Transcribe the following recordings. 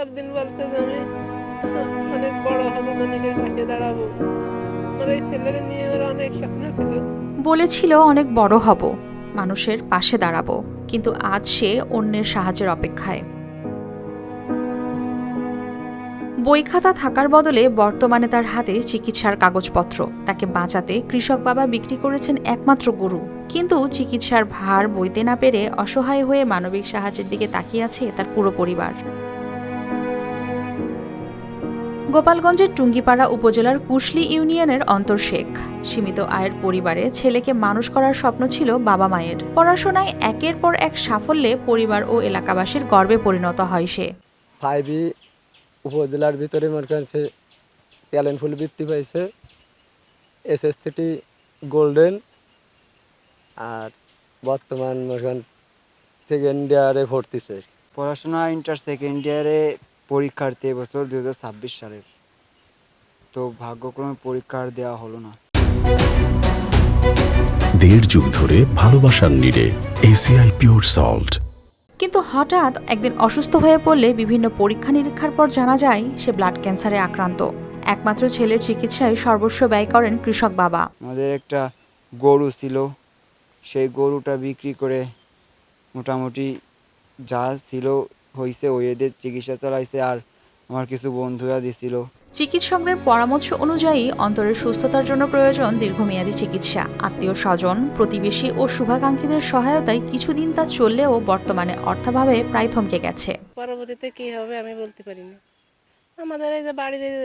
সবদিন বলতে যে আমি অনেক বড় হব, মানুষের পাশে দাঁড়াবো। আমার এই ছেলের নিয়ে ওর অনেক স্বপ্ন ছিল। বলেছিল অনেক বড় হব, মানুষের পাশে দাঁড়াবো, কিন্তু আজ সে অন্যের সাহায্যের অপেক্ষায়। বই খাতা থাকার বদলে বর্তমানে তার হাতে চিকিৎসার কাগজপত্র। তাকে বাঁচাতে কৃষক বাবা বিক্রি করেছেন একমাত্র গরু, কিন্তু চিকিৎসার ভার বইতে না পেরে অসহায় হয়ে মানবিক সাহায্যের দিকে তাকিয়ে আছে তার পুরো পরিবার। গোপালগঞ্জের টুঙ্গিপাড়া উপজেলার কুশলী ইউনিয়নের অন্তর শেখ সীমিত আয়ের পরিবারে ছেলেকে মানুষ করার স্বপ্ন ছিল বাবা মায়ের। পড়াশোনায় একের পর এক সাফল্যে পরিবার ও এলাকাবাসীর গর্বে পরিণত হয় সে। 5 উপজেলার ভিতরে মনে করেন ট্যালেন্টফুল বৃত্তি পাইছে, এসএসসিটি গোল্ডেন, আর বর্তমান মনে করেন সেকেন্ড ইয়ারে ভর্তিছে। পড়াশোনা ইন্টার সেকেন্ড ইয়ারে পরীক্ষার্থী এবছর 2026 সালের, তো ভাগ্যক্রমে পরীক্ষা আর দেওয়া হলো না। 1.5 যুগ ধরে ভালোবাসার নিড়ে এসিআই পিওর সল্ট। কিন্তু হঠাৎ একদিন অসুস্থ হয়ে পড়লে বিভিন্ন পরীক্ষা নিরীক্ষার পর জানা যায় সে ব্লাড ক্যান্সারে আক্রান্ত। একমাত্র ছেলের চিকিৎসায় সর্বস্ব ব্যয় করেন কৃষক বাবা। আমাদের একটা গরু ছিল, সেই গরুটা বিক্রি করে মোটামুটি যা ছিল হয়েছে ওই এদের চিকিৎসা চালাইছে, আর আমার কিছু বন্ধুরা দিছিল। চিকিৎসকদের পরামর্শ অনুযায়ী অন্তরের সুস্থতার জন্য প্রয়োজন দীর্ঘমেয়াদী চিকিৎসা। আত্মীয় স্বজন, প্রতিবেশী ও শুভাকাঙ্ক্ষীদের সহায়তায় কিছুদিন তা চললেও বর্তমানে অর্থাভাবে প্রায় থমকে গেছে। পরবর্তীতে কি হবে আমি বলতে পারি না। আমাদের এই যে বাড়ির এই যে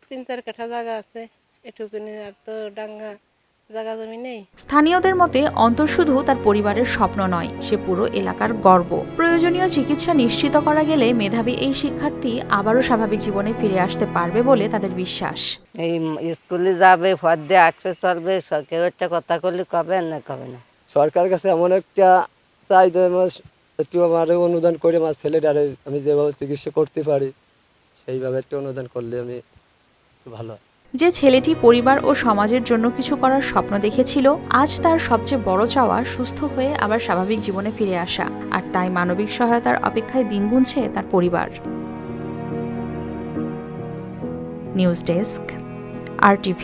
3-4 কাঠা জায়গা আছে, এটুকুনি, আর তো ডাঙ্গা জায়গা জমি নেই। স্থানীয়দের মতে অন্তর শুধু তার পরিবারের স্বপ্ন নয়, সে পুরো এলাকার গর্ব। প্রয়োজনীয় চিকিৎসা নিশ্চিত করা গেলে মেধাবী এই শিক্ষার্থী আবারও স্বাভাবিক জীবনে ফিরে আসতে পারবে বলে তাদের বিশ্বাস। এই স্কুলে যাবে, ফর দিয়ে আসবে, চলবে, কেউ একটা কথা করলে কবে না কবে না। সরকার কাছে এমন একটা চাই যে একটু আমার অনুদান করে আমার ছেলেটারে আমি যেভাবে চিকিৎসা করতে পারি সেইভাবে একটু অনুদান করলে আমি ভালো হয়। যে ছেলেটি পরিবার ও সমাজের জন্য কিছু করার স্বপ্ন দেখেছিল, আজ তার সবচেয়ে বড় চাওয়া সুস্থ হয়ে আবার স্বাভাবিক জীবনে ফিরে আসা। আর তাই মানবিক সহায়তার অপেক্ষায় দিন গুনছে তার পরিবার। News desk, RTV।